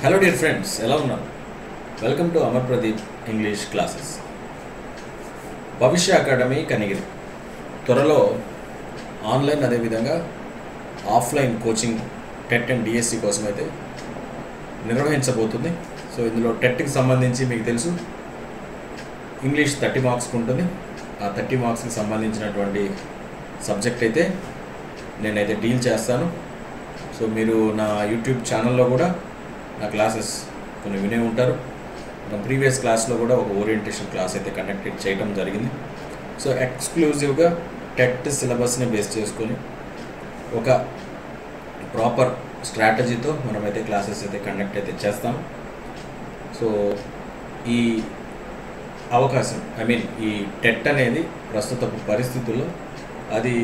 Hello dear friends, ఎలా ఉన్నారు? Welcome to Amar Pradeep English classes. భవిష్య అకాడమీ కనిగిరి త్వరలో ఆన్లైన్ అదేవిధంగా offline coaching TET and DSC కోసం అయితే నిర్వహించబోతుంది. సో ఇందులో టెట్కి సంబంధించి మీకు తెలుసు ఇంగ్లీష్ 30 మార్క్స్కి ఉంటుంది. ఆ 30 మార్క్స్కి సంబంధించినటువంటి సబ్జెక్ట్ అయితే నేనైతే డీల్ చేస్తాను. సో మీరు నా యూట్యూబ్ ఛానల్లో కూడా నా క్లాసెస్ కొన్ని వినే ఉంటారు. నా ప్రీవియస్ క్లాస్లో కూడా ఒక ఓరియంటేషన్ క్లాస్ అయితే కండక్ట్ చేయడం జరిగింది. సో ఎక్స్క్లూజివ్గా టెట్ సిలబస్ని బేస్ చేసుకొని ఒక ప్రాపర్ స్ట్రాటజీతో మనమైతే క్లాసెస్ అయితే కండక్ట్ అయితే చేస్తాం. సో ఈ అవకాశం ఈ టెట్ అనేది ప్రస్తుత పరిస్థితుల్లో అది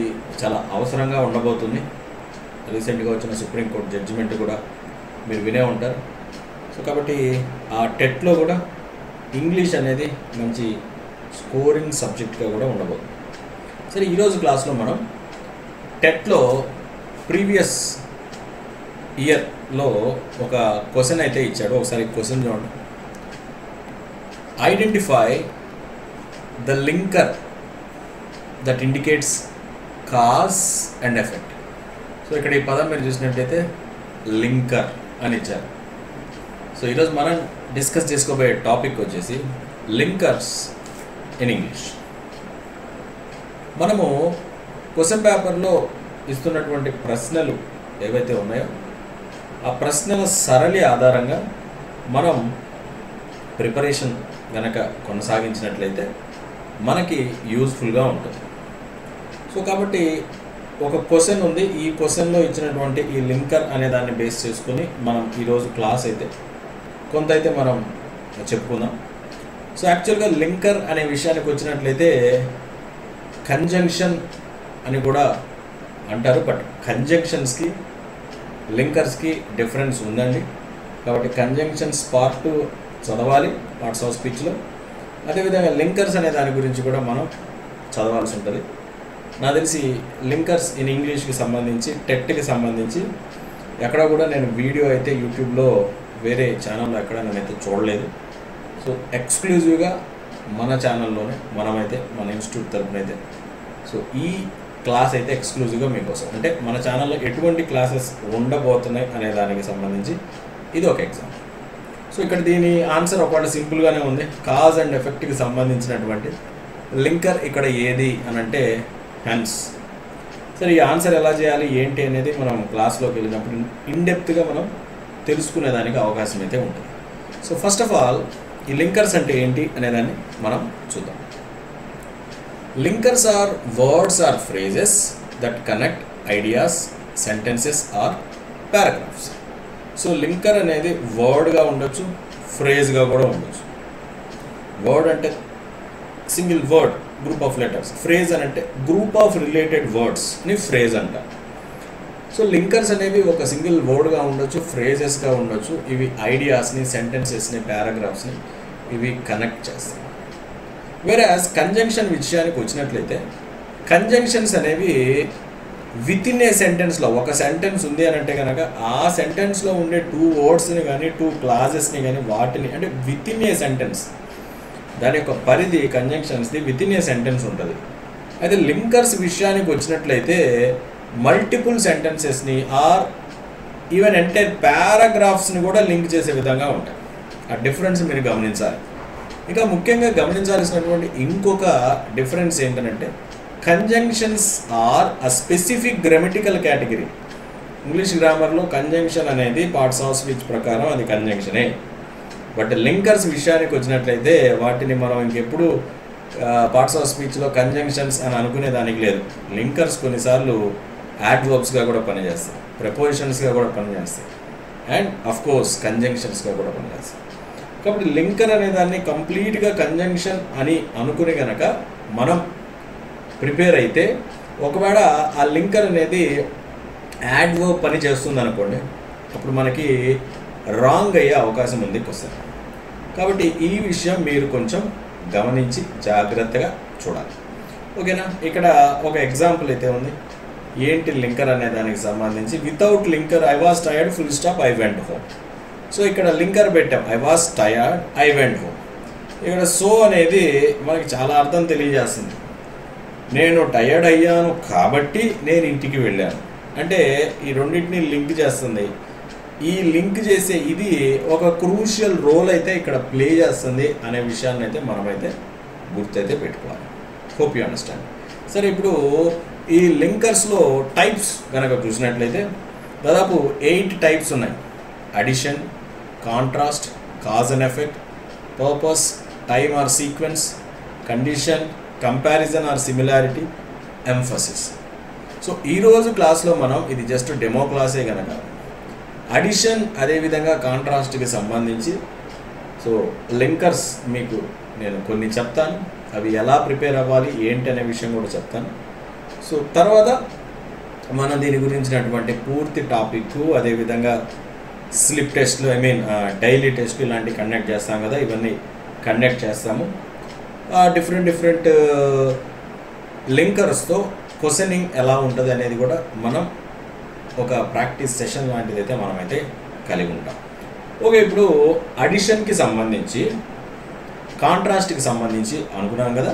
చాలా అవసరంగా ఉండబోతుంది. రీసెంట్గా వచ్చిన సుప్రీంకోర్టు జడ్జిమెంట్ కూడా మీరు వినే ఉంటారు. సో కాబట్టి ఆ టెట్లో కూడా ఇంగ్లీష్ అనేది మంచి స్కోరింగ్ సబ్జెక్ట్గా కూడా ఉండబోతుంది. సరే, ఈరోజు క్లాస్లో మనం టెట్లో ప్రీవియస్ ఇయర్లో ఒక క్వశ్చన్ అయితే ఇచ్చాడు. ఒకసారి క్వశ్చన్ చూడండి. Identify the linker that indicates cause and effect. So ఇక్కడ ఈ పదం మీరు చూసినట్టయితే లింకర్ అని ఇచ్చారు. సో ఈరోజు మనం డిస్కస్ చేసుకోబోయే టాపిక్ వచ్చేసి లింకర్స్ ఇన్ ఇంగ్లీష్. మనము క్వశ్చన్ పేపర్లో ఇస్తున్నటువంటి ప్రశ్నలు ఏవైతే ఉన్నాయో ఆ ప్రశ్నల సరళి ఆధారంగా మనం ప్రిపరేషన్ కనుక కొనసాగించినట్లయితే మనకి యూజ్ఫుల్గా ఉంటుంది. సో కాబట్టి ఒక క్వశ్చన్ ఉంది. ఈ క్వశ్చన్లో ఇచ్చినటువంటి ఈ లింకర్ అనే దాన్ని బేస్ చేసుకొని మనం ఈరోజు క్లాస్ అయితే కొంత అయితే మనం చెప్పుకుందాం. సో యాక్చువల్గా లింకర్ అనే విషయానికి వచ్చినట్లయితే కంజంక్షన్ అని కూడా అంటారు. బట్ కంజంక్షన్స్కి లింకర్స్కి డిఫరెన్స్ ఉందండి. కాబట్టి కంజంక్షన్స్ పార్ట్ చదవాలి పార్ట్స్ ఆఫ్ స్పీచ్లో. అదేవిధంగా లింకర్స్ అనే దాని గురించి కూడా మనం చదవాల్సి ఉంటుంది. నాకు తెలిసి లింకర్స్ ఇన్ ఇంగ్లీష్కి సంబంధించి టెట్కి సంబంధించి ఎక్కడ కూడా నేను వీడియో అయితే యూట్యూబ్లో వేరే ఛానల్లో ఎక్కడ నేనైతే చూడలేదు. సో ఎక్స్క్లూజివ్గా మన ఛానల్లోనే మనమైతే మన ఇన్స్టిట్యూట్ తరపునైతే సో ఈ క్లాస్ అయితే ఎక్స్క్లూజివ్గా మీకోసం, అంటే మన ఛానల్లో ఎటువంటి క్లాసెస్ ఉండబోతున్నాయి అనే దానికి సంబంధించి ఇది ఒక ఎగ్జాంపుల్. సో ఇక్కడ దీని ఆన్సర్ ఒకటి సింపుల్గానే ఉంది. కాజ్ అండ్ ఎఫెక్ట్కి సంబంధించినటువంటి లింకర్ ఇక్కడ ఏది అని అంటే హెన్స్. సరే, ఈ ఆన్సర్ ఎలా చేయాలి ఏంటి అనేది మనం క్లాస్లోకి వెళ్ళినప్పుడు ఇన్డెప్త్గా మనం తెలుసుకునేదానికి అవకాశం అయితే ఉంటుంది. సో ఫస్ట్ ఆఫ్ ఆల్ ఈ లింకర్స్ అంటే ఏంటి అనేదాన్ని మనం చూద్దాం. Linkers are words or phrases that connect ideas, sentences or paragraphs. So linker అనేది వర్డ్గా ఉండొచ్చు, ఫ్రేజ్గా కూడా ఉండొచ్చు. వర్డ్ అంటే single word, group of letters. Phrase అని అంటే గ్రూప్ ఆఫ్ రిలేటెడ్ వర్డ్స్ని ఫ్రేజ్ అంటారు. సో లింకర్స్ అనేవి ఒక సింగిల్ వర్డ్గా ఉండొచ్చు, ఫ్రేజెస్గా ఉండొచ్చు. ఇవి ఐడియాస్ని, సెంటెన్సెస్ని, పారాగ్రాఫ్స్ని ఇవి కనెక్ట్ చేస్తాయి. వేరాజ్ కంజంక్షన్ విషయానికి వచ్చినట్లయితే కంజంక్షన్స్ అనేవి విత్ ఇన్ ఏ సెంటెన్స్లో, ఒక సెంటెన్స్ ఉంది అని అంటే కనుక ఆ సెంటెన్స్లో ఉండే 2 వర్డ్స్ని కానీ 2 క్లాజెస్ని కానీ వాటిని అంటే విత్ ఇన్ ఏ సెంటెన్స్, దాని యొక్క పరిధి కంజంక్షన్స్ది విత్ ఇన్ ఏ సెంటెన్స్ ఉంటుంది. అయితే లింకర్స్ విషయానికి వచ్చినట్లయితే మల్టిపుల్ సెంటెన్సెస్ని ఆర్ ఈవెన్ ఎంటైర్ పారాగ్రాఫ్స్ని కూడా లింక్ చేసే విధంగా ఉంటాయి. ఆ డిఫరెన్స్ మీరు గమనించాలి. ఇంకా ముఖ్యంగా గమనించాల్సినటువంటి ఇంకొక డిఫరెన్స్ ఏంటంటే conjunctions are a specific grammatical category. English గ్రామర్లో కంజంక్షన్ అనేది పార్ట్స్ ఆఫ్ స్పీచ్ ప్రకారం అది కంజంక్షనే. బట్ లింకర్స్ విషయానికి వచ్చినట్లయితే వాటిని మనం ఇంకెప్పుడు పార్ట్స్ ఆఫ్ స్పీచ్లో కంజంక్షన్స్ అని అనుకునే దానికి లేదు. లింకర్స్ కొన్నిసార్లు యాడ్వర్బ్స్గా కూడా పనిచేస్తాయి, ప్రిపోజిషన్స్గా కూడా పనిచేస్తాయి, అండ్ అఫ్ కోర్స్ కంజంక్షన్స్గా కూడా పనిచేస్తాయి. కాబట్టి లింకర్ అనే దాన్ని కంప్లీట్గా కంజంక్షన్ అని అనుకుని కనుక మనం ప్రిపేర్ అయితే ఒకవేళ ఆ లింకర్ అనేది యాడ్వర్బ్ పని చేస్తుంది అనుకోండి, అప్పుడు మనకి రాంగ్ అయ్యే అవకాశం ఉంది క్వశ్చన్. కాబట్టి ఈ విషయం మీరు కొంచెం గమనించి జాగ్రత్తగా చూడాలి. ఓకేనా? ఇక్కడ ఒక ఎగ్జాంపుల్ అయితే ఉంది. ఏంటి లింకర్ అనే దానికి సంబంధించి. Without linker I was tired, full stop, I went home. So ఇక్కడ లింకర్ పెట్టాం, I was tired, I went home. ఇక్కడ సో అనేది మనకి చాలా అర్థం తెలియజేస్తుంది. నేను టయర్డ్ అయ్యాను కాబట్టి నేను ఇంటికి వెళ్ళాను అంటే ఈ రెండింటిని లింక్ చేస్తుంది. ఈ లింక్ చేసే ఇది ఒక క్రూషియల్ రోల్ అయితే ఇక్కడ ప్లే చేస్తుంది అనే విషయాన్ని అయితే మనమైతే గుర్తైతే పెట్టుకోవాలి. Hope you understand. సరే, ఇప్పుడు ఈ లింకర్స్లో టైప్స్ కనుక చూసినట్లయితే దాదాపు 8 టైప్స్ ఉన్నాయి. Addition, contrast, cause and effect, purpose, time or sequence, condition, comparison or similarity, emphasis. So ఈరోజు క్లాస్లో మనం ఇది జస్ట్ డెమో క్లాసే కనుక అడిషన్ అదేవిధంగా కాంట్రాస్ట్కి సంబంధించి సో లింకర్స్ మీకు నేను కొన్ని చెప్తాను, అవి ఎలా ప్రిపేర్ అవ్వాలి ఏంటి అనే విషయం కూడా చెప్తాను. సో తర్వాత మనం దీని గురించినటువంటి పూర్తి టాపిక్ అదేవిధంగా స్లిప్ టెస్ట్లు డైలీ టెస్ట్లు ఇలాంటివి కండక్ట్ చేస్తాం కదా, ఇవన్నీ కండక్ట్ చేస్తాము. డిఫరెంట్ లింకర్స్తో క్వశ్చనింగ్ ఎలా ఉంటుంది అనేది కూడా మనం ఒక ప్రాక్టీస్ సెషన్ లాంటిది అయితే మనమైతే కలిగి ఉంటాం. ఓకే, ఇప్పుడు అడిషన్కి సంబంధించి కాంట్రాస్ట్కి సంబంధించి అనుకున్నాం కదా.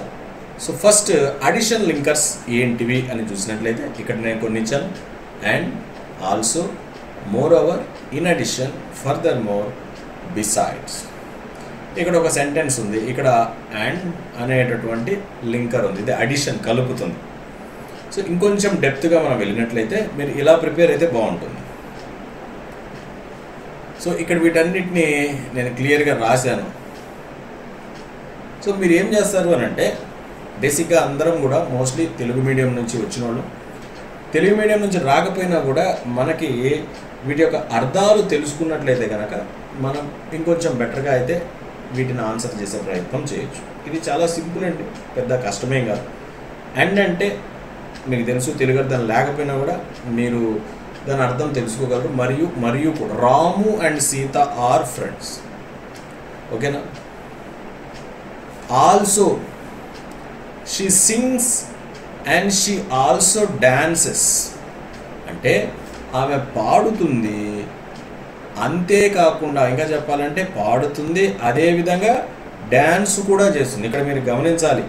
సో ఫస్ట్ అడిషన్ లింకర్స్ ఏంటివి అని చూసినట్లయితే ఇక్కడ నేను కొన్ని ఇచ్చాను. And, also, more over, in addition, further more, besides. ఇక్కడ ఒక సెంటెన్స్ ఉంది, ఇక్కడ అండ్ అనేటటువంటి లింకర్ ఉంది, ఇది అడిషన్ కలుపుతుంది. సో ఇంకొంచెం డెప్త్గా మనం వెళ్ళినట్లయితే మీరు ఇలా ప్రిపేర్ అయితే బాగుంటుంది. సో ఇక్కడ వీటన్నిటిని నేను క్లియర్గా రాశాను. సో మీరు ఏం చేస్తారు అని అంటే బేసిక్గా అందరం కూడా మోస్ట్లీ తెలుగు మీడియం నుంచి వచ్చిన వాళ్ళు, తెలుగు మీడియం నుంచి రాకపోయినా కూడా మనకి వీటి యొక్క అర్థాలు తెలుసుకున్నట్లయితే కనుక మనం ఇంకొంచెం బెటర్గా అయితే వీటిని ఆన్సర్ చేసే ప్రయత్నం చేయొచ్చు. ఇది చాలా సింపుల్ అండి, పెద్ద కష్టమేం కాదు. అండ్ అంటే మీకు తెలుసు, తెలుగు అర్థం లేకపోయినా కూడా మీరు దాని అర్థం తెలుసుకోగలరు. మరియు కూడా Ramu and Sita are friends. ఓకేనా. Also, she sings and she also dances అంటే ఆమె పాడుతుంది, అంతేకాకుండా ఇంకా చెప్పాలంటే పాడుతుంది అదేవిధంగా డ్యాన్స్ కూడా చేస్తుంది. ఇక్కడ మీరు గమనించాలి,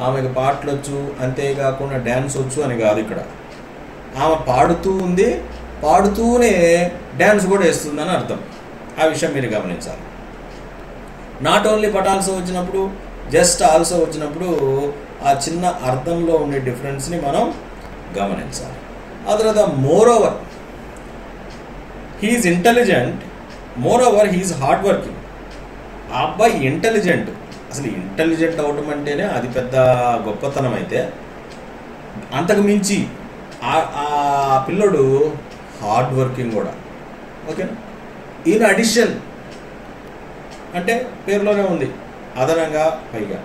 ఆమెకు పాటలు వచ్చు అంతేకాకుండా డ్యాన్స్ వచ్చు అని కాదు. ఇక్కడ ఆమె పాడుతూ ఉంది, పాడుతూనే డ్యాన్స్ కూడా వేస్తుందని అర్థం. ఆ విషయం మీరు గమనించాలి. నాట్ ఓన్లీ బట్ ఆల్సో వచ్చినప్పుడు, జస్ట్ ఆల్సో వచ్చినప్పుడు ఆ చిన్న అర్థంలో ఉండే డిఫరెన్స్ని మనం గమనించాలి. ఆ తర్వాత moreover, he's intelligent, moreover he's hard working. ఆ అబ్బాయి ఇంటెలిజెంట్, అసలు ఇంటెలిజెంట్ అవటం అంటేనే అది పెద్ద గొప్పతనం. అయితే అంతకు మించి ఆ పిల్లడు హార్డ్ వర్కింగ్ కూడా. ఓకేనా. ఇన్ అడిషన్ అంటే పేరులోనే ఉంది, అదనంగా పైగా.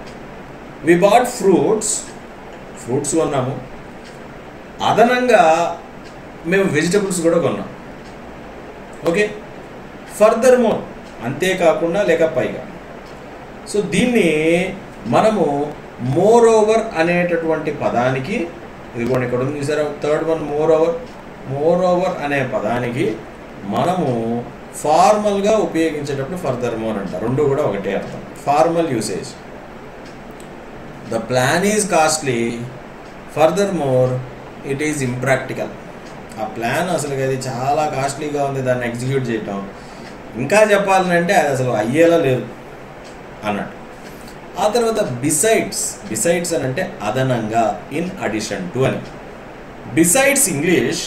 వి బాట్ ఫ్రూట్స్ కొన్నాము, అదనంగా మేము వెజిటబుల్స్ కూడా కొన్నాం. ఓకే. ఫర్దర్ మోర్ అంతేకాకుండా లేక పైగా. సో దీన్ని మనము మోర్ ఓవర్ అనేటటువంటి పదానికి, ఇదిగోండి ఇక్కడ ఉంది చూసారా, థర్డ్ వన్ మోర్ ఓవర్ అనే పదానికి మనము ఫార్మల్గా ఉపయోగించేటప్పుడు ఫర్దర్ మోర్ అంట. రెండు కూడా ఒకటే అర్థం. Formal usage, the plan is costly, further more it is impractical. ఆ ప్లాన్ అసలు అది చాలా కాస్ట్లీగా ఉంది, దాన్ని ఎగ్జిక్యూట్ చేయటం. ఇంకా చెప్పాలంటే అది అసలు అయ్యేలా లేదు అన్నట్టు. ఆ తర్వాత బిసైడ్స్ అని అంటే అదనంగా, ఇన్ అడిషన్ టు అని. బిసైడ్స్ ఇంగ్లీష్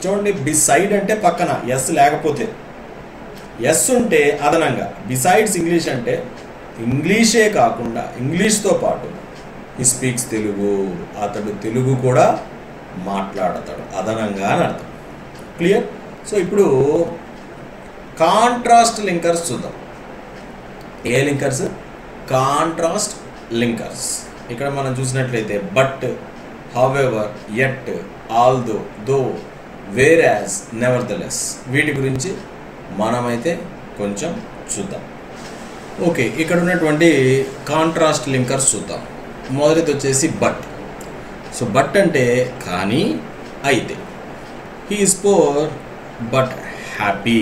చూడండి, బిసైడ్ అంటే పక్కన ఎస్ లేకపోతే, ఎస్ ఉంటే అదనంగా. బిసైడ్స్ ఇంగ్లీష్ అంటే ఇంగ్లీషే కాకుండా ఇంగ్లీష్తో పాటు హీ స్పీక్స్ తెలుగు, అతడు తెలుగు కూడా మాట్లాడతాడు, అదనంగా అని అర్థం. క్లియర్. సో ఇప్పుడు కాంట్రాస్ట్ లింకర్స్ చూద్దాం. ఏ లింకర్స్? Contrast linkers. ఇక్కడ మనం చూసినట్లయితే but, however, yet, although, though, whereas, nevertheless, వీటి గురించి మనమైతే కొంచెం చూద్దాం. ఓకే, ఇక్కడ ఉన్నటువంటి కాంట్రాస్ట్ లింకర్స్ చూద్దాం. మొదటిది వచ్చేసి బట్. సో బట్ అంటే కానీ, అయితే. He is poor but happy.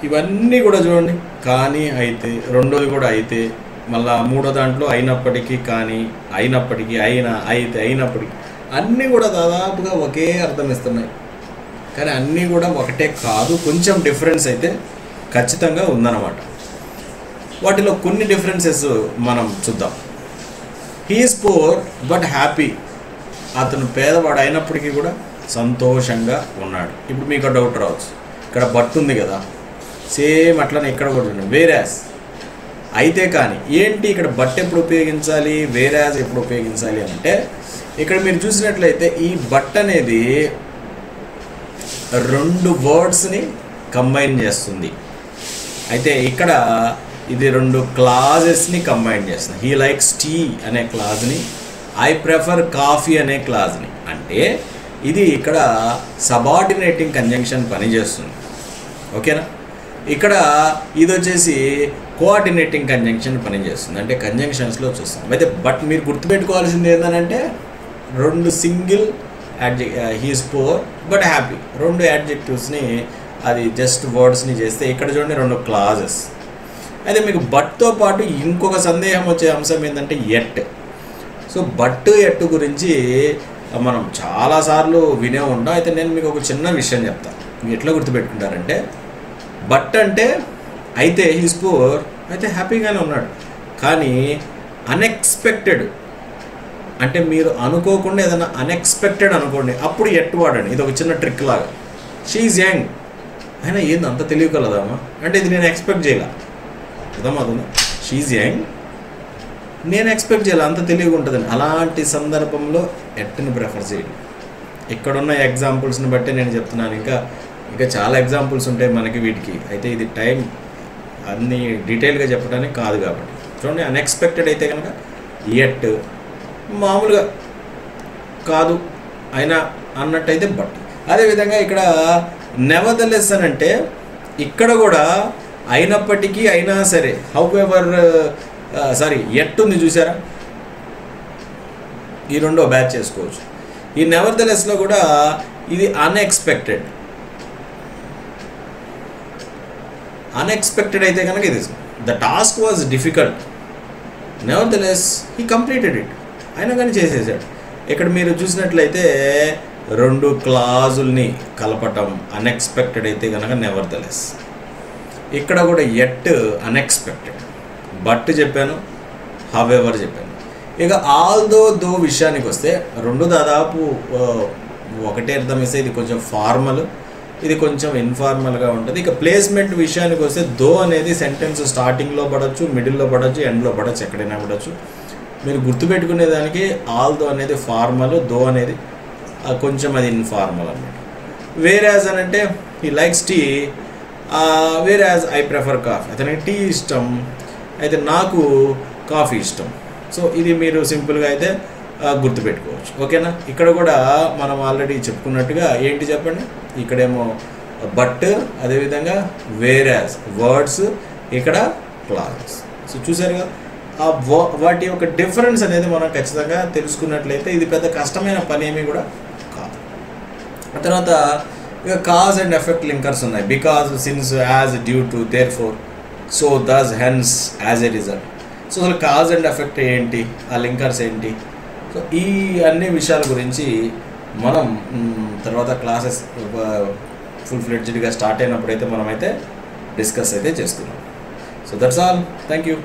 ఇవన్నీ కూడా చూడండి, కానీ అయితే, రెండోది కూడా అయితే, మళ్ళా మూడో దాంట్లో అయినప్పటికీ, కానీ అయినప్పటికీ, అయినా, అయితే, అయినప్పటికీ, అన్నీ కూడా దాదాపుగా ఒకే అర్థం ఇస్తున్నాయి. కానీ అన్నీ కూడా ఒకటే కాదు, కొంచెం డిఫరెన్స్ అయితే ఖచ్చితంగా ఉందన్నమాట. వాటిలో కొన్ని డిఫరెన్సెస్ మనం చూద్దాం. He's poor but happy. అతను పేదవాడు అయినప్పటికీ కూడా సంతోషంగా ఉన్నాడు. ఇప్పుడు మీకు డౌట్ రావచ్చు, ఇక్కడ బట్ ఉంది కదా, సేమ్ అట్లనే ఇక్కడ కూడా ఉంది. వేరాస్ అయితే కానీ ఏంటి, ఇక్కడ బట్ ఎప్పుడు ఉపయోగించాలి, వేరాస్ ఎప్పుడు ఉపయోగించాలి అంటే, ఇక్కడ మీరు చూసినట్లయితే ఈ బట్ అనేది రెండు వర్డ్స్ని కంబైన్ చేస్తుంది. అయితే ఇక్కడ ఇది రెండు క్లాజెస్ని కంబైన్ చేస్తుంది. హీ లైక్స్ టీ అనే క్లాజ్ని, ఐ ప్రిఫర్ కాఫీ అనే క్లాజ్ని. అంటే ఇది ఇక్కడ సబార్డినేటింగ్ కంజంక్షన్ పనిచేస్తుంది. ఓకేనా. ఇక్కడ ఇది వచ్చేసి కోఆర్డినేటింగ్ కంజంక్షన్ పనిచేస్తుంది. అంటే కంజంక్షన్స్లో చూస్తాం. అయితే బట్ మీరు గుర్తుపెట్టుకోవాల్సింది ఏంటంటే, రెండు single he's poor but happy, రెండు యాడ్జెక్టివ్స్ని అది జస్ట్ వర్డ్స్ని చేస్తే, ఇక్కడ చూడండి రెండు క్లాజెస్. అయితే మీకు బట్తో పాటు ఇంకొక సందేహం వచ్చే అంశం ఏంటంటే ఎట్. సో బట్ ఎట్ గురించి మనం చాలాసార్లు వినే ఉంటాం. అయితే నేను మీకు ఒక చిన్న విషయం చెప్తాను, మీరు ఎట్లా గుర్తుపెట్టుకుంటారంటే, బట్ అంటే అయితే హీస్ పూర్, అయితే హ్యాపీగానే ఉన్నాడు. కానీ అన్ఎక్స్పెక్టెడ్ అంటే మీరు అనుకోకుండా ఏదైనా అన్ఎక్స్పెక్టెడ్ అనుకోండి, అప్పుడు ఎట్ వాడండి. ఇది ఒక చిన్న ట్రిక్ లాగా. షీఈ్ యంగ్, అయినా ఏంది అంత తెలియగలదామా అంటే, ఇది నేను ఎక్స్పెక్ట్ చేయాల, అర్థమవుతుంది. షీఈ్ యంగ్, నేను ఎక్స్పెక్ట్ చేయాలి, అంత తెలివిగా ఉంటుందని. అలాంటి సందర్భంలో ఎట్ని ప్రిఫర్ చేయండి. ఇక్కడున్న ఎగ్జాంపుల్స్ని బట్టి నేను చెప్తున్నాను. ఇంకా చాలా ఎగ్జాంపుల్స్ ఉంటాయి మనకి వీటికి. అయితే ఇది టైం అన్ని డీటెయిల్గా చెప్పడానికి కాదు కాబట్టి చూడండి. అన్ఎక్స్పెక్టెడ్ అయితే కనుక ఎట్, మామూలుగా కాదు అయినా అన్నట్టయితే బట్. అదేవిధంగా ఇక్కడ నెవర్దలెస్ అని అంటే, ఇక్కడ కూడా అయినప్పటికీ, అయినా సరే, హౌ ఎవర్ ఎట్ ఉంది చూసారా, ఈ రెండో బ్యాచ్ చేసుకోవచ్చు. ఈ నెవర్దలెస్లో కూడా ఇది అన్ఎక్స్పెక్టెడ్. అన్ఎక్స్పెక్టెడ్ అయితే కనుక ఇది the task was difficult, nevertheless he completed it, అయినా కానీ చేసేసాడు. ఇక్కడ మీరు చూసినట్లయితే రెండు క్లాజుల్ని కలపటం అన్ఎక్స్పెక్టెడ్ అయితే కనుక నెవర్దలెస్. ఇక్కడ కూడా ఎట్ అన్ఎక్స్పెక్టెడ్, బట్ చెప్పాను, హౌ ఎవర్ చెప్పాను. ఇక దో విషయానికి వస్తే రెండు దాదాపు ఒకటే అర్థం ఇస్తే, ఇది కొంచెం ఫార్మల్, ఇది కొంచెం ఇన్ఫార్మల్గా ఉంటుంది. ఇక ప్లేస్మెంట్ విషయానికి వస్తే దో అనేది సెంటెన్స్ స్టార్టింగ్లో పడవచ్చు, మిడిల్లో పడవచ్చు, ఎండ్లో పడవచ్చు, ఎక్కడైనా పడవచ్చు. మీరు గుర్తుపెట్టుకునేదానికి దో అనేది ఫార్మల్, దో అనేది కొంచెం అది ఇన్ఫార్మల్ అన్నమాట. వేరాజ్ అని అంటే he likes tea, whereas I prefer coffee. అతనికి టీ ఇష్టం, అయితే నాకు కాఫీ ఇష్టం. సో ఇది మీరు సింపుల్గా అయితే గుర్తుపెట్టుకోవచ్చు. ఓకేనా. ఇక్కడ కూడా మనం ఆల్రెడీ చెప్పుకున్నట్టుగా ఏంటి చెప్పండి, ఇక్కడేమో బట్, అదేవిధంగా వేరాజ్ వర్డ్స్, ఇక్కడ క్లాజెస్. సో చూసారుగా వాటి యొక్క డిఫరెన్స్ అనేది మనం ఖచ్చితంగా తెలుసుకున్నట్లయితే ఇది పెద్ద కష్టమైన పని ఏమీ కూడా కాదు. ఆ తర్వాత ఇక కాజ్ అండ్ ఎఫెక్ట్ లింకర్స్ ఉన్నాయి. Because, since, as, due to, therefore, so, thus, hence, as a result. So అసలు కాజ్ అండ్ ఎఫెక్ట్ ఏంటి, ఆ లింకర్స్ ఏంటి, సో ఈ అన్ని విషయాల గురించి మనం తర్వాత క్లాసెస్ ఫుల్ ఫ్లెడ్జ్డ్గా స్టార్ట్ అయినప్పుడైతే మనమైతే డిస్కస్ అయితే చేసుకున్నాం. So that's all. Thank you.